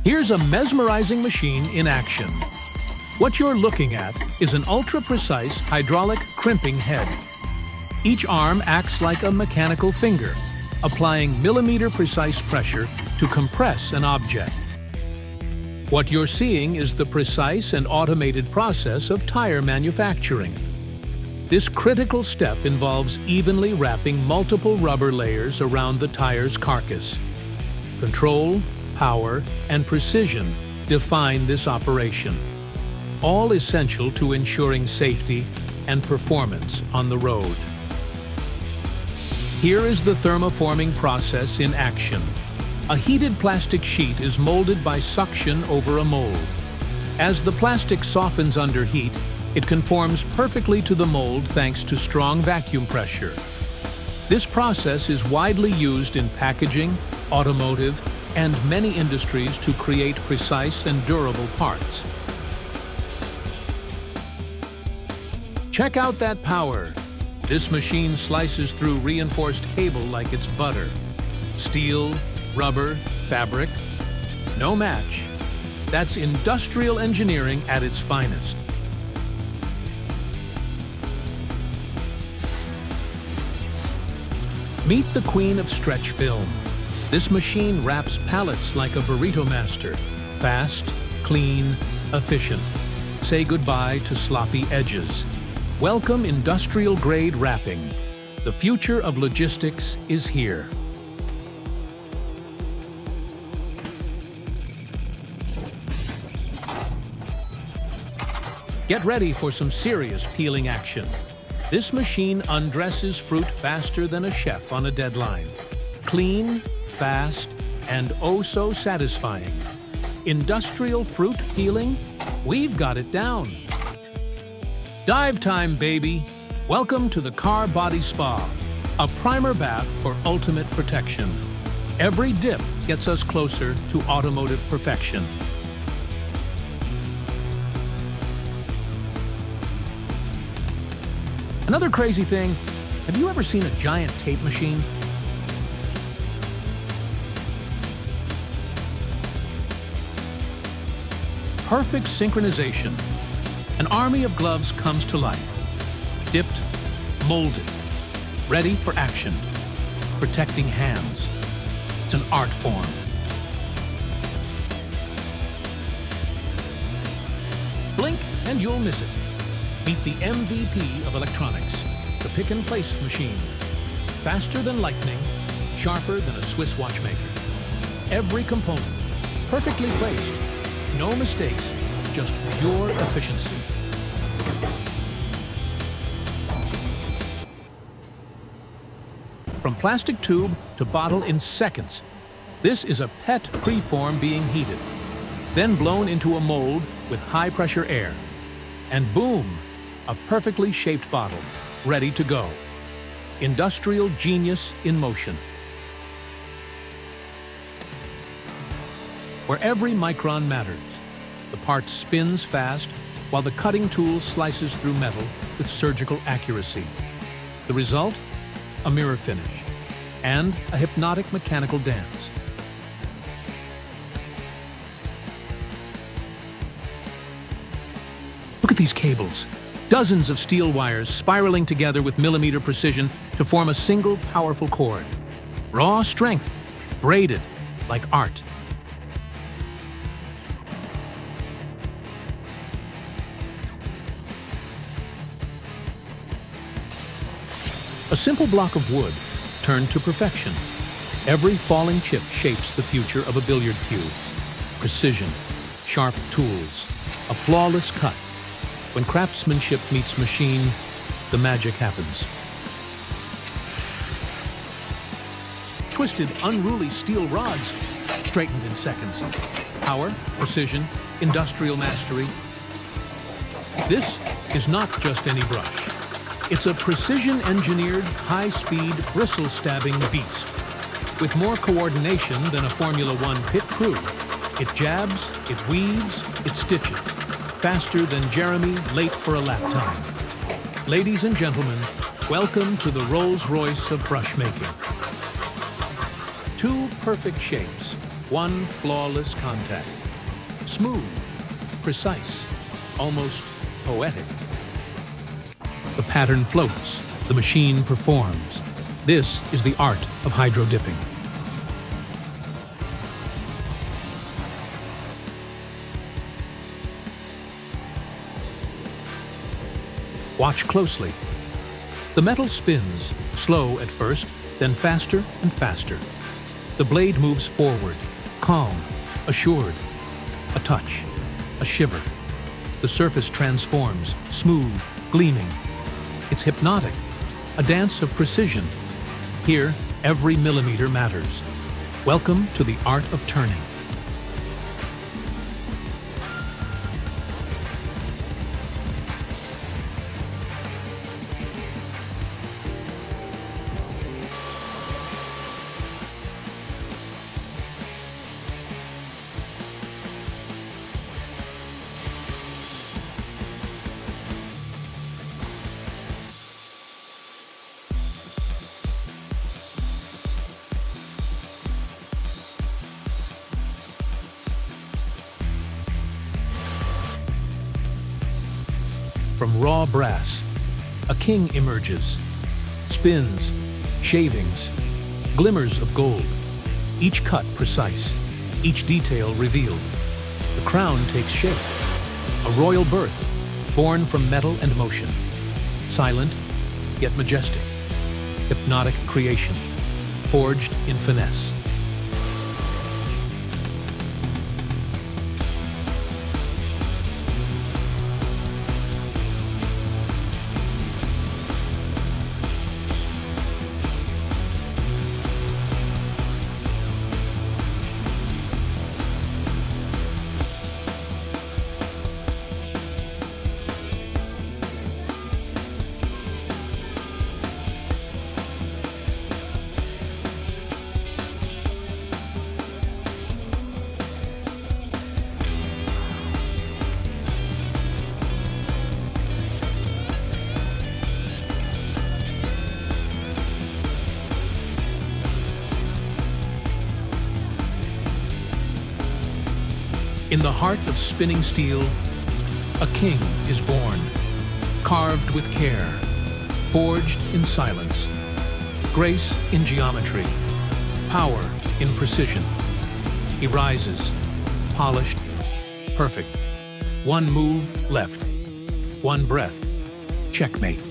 Here's a mesmerizing machine in action. What you're looking at is an ultra-precise hydraulic crimping head. Each arm acts like a mechanical finger, applying millimeter-precise pressure to compress an object. What you're seeing is the precise and automated process of tire manufacturing. This critical step involves evenly wrapping multiple rubber layers around the tire's carcass. Control, power, and precision define this operation, all essential to ensuring safety and performance on the road. Here is the thermoforming process in action. A heated plastic sheet is molded by suction over a mold. As the plastic softens under heat, it conforms perfectly to the mold thanks to strong vacuum pressure. This process is widely used in packaging, automotive, and many industries to create precise and durable parts. Check out that power. This machine slices through reinforced cable like it's butter. Steel, rubber, fabric, no match. That's industrial engineering at its finest. Meet the queen of stretch film. This machine wraps pallets like a burrito master. Fast, clean, efficient. Say goodbye to sloppy edges. Welcome industrial-grade wrapping. The future of logistics is here. Get ready for some serious peeling action. This machine undresses fruit faster than a chef on a deadline. Clean, fast, and oh so satisfying. Industrial fruit peeling? We've got it down. Dive time, baby! Welcome to the Car Body Spa, a primer bath for ultimate protection. Every dip gets us closer to automotive perfection. Another crazy thing, have you ever seen a giant tape machine? Perfect synchronization. An army of gloves comes to life. Dipped, molded, ready for action. Protecting hands. It's an art form. Blink and you'll miss it. Meet the MVP of electronics, the pick-and-place machine. Faster than lightning, sharper than a Swiss watchmaker. Every component, perfectly placed. No mistakes, just pure efficiency. From plastic tube to bottle in seconds, this is a PET preform being heated, then blown into a mold with high-pressure air. And boom, a perfectly shaped bottle, ready to go. Industrial genius in motion. Where every micron matters, the part spins fast while the cutting tool slices through metal with surgical accuracy. The result? A mirror finish and a hypnotic mechanical dance. Look at these cables. Dozens of steel wires spiraling together with millimeter precision to form a single powerful cord. Raw strength, braided like art. A simple block of wood turned to perfection. Every falling chip shapes the future of a billiard cue. Precision, sharp tools, a flawless cut. When craftsmanship meets machine, the magic happens. Twisted, unruly steel rods, straightened in seconds. Power, precision, industrial mastery. This is not just any brush. It's a precision-engineered, high-speed, bristle-stabbing beast. With more coordination than a Formula One pit crew. It jabs, it weaves, it stitches. Faster than Jeremy late for a lap time. Ladies and gentlemen, welcome to the Rolls-Royce of brush making. Two perfect shapes, one flawless contact. Smooth, precise, almost poetic. The pattern floats, the machine performs. This is the art of hydro dipping. Watch closely. The metal spins, slow at first, then faster and faster. The blade moves forward, calm, assured. A touch, a shiver. The surface transforms, smooth, gleaming. It's hypnotic, a dance of precision. Here, every millimeter matters. Welcome to the art of turning. From raw brass, a king emerges. Spins, shavings, glimmers of gold. Each cut precise, each detail revealed. The crown takes shape. A royal birth, born from metal and motion. Silent, yet majestic. Hypnotic creation, forged in finesse. In the heart of spinning steel, a king is born, carved with care, forged in silence, grace in geometry, power in precision. He rises, polished, perfect. One move left, one breath, checkmate.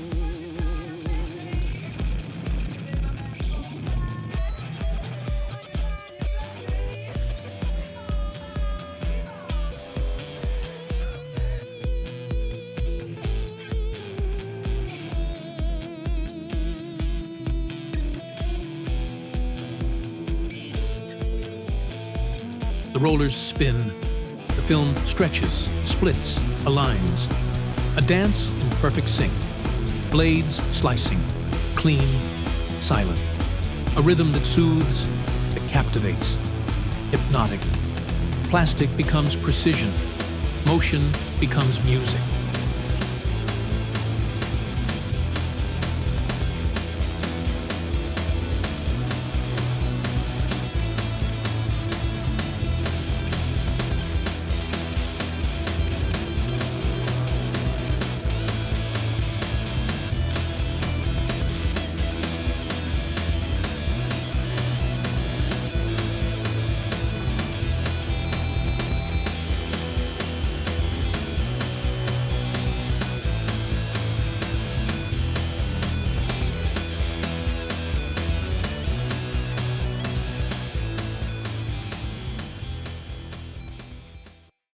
The rollers spin, the film stretches, splits, aligns. A dance in perfect sync. Blades slicing, clean, silent. A rhythm that soothes, that captivates. Hypnotic. Plastic becomes precision. Motion becomes music.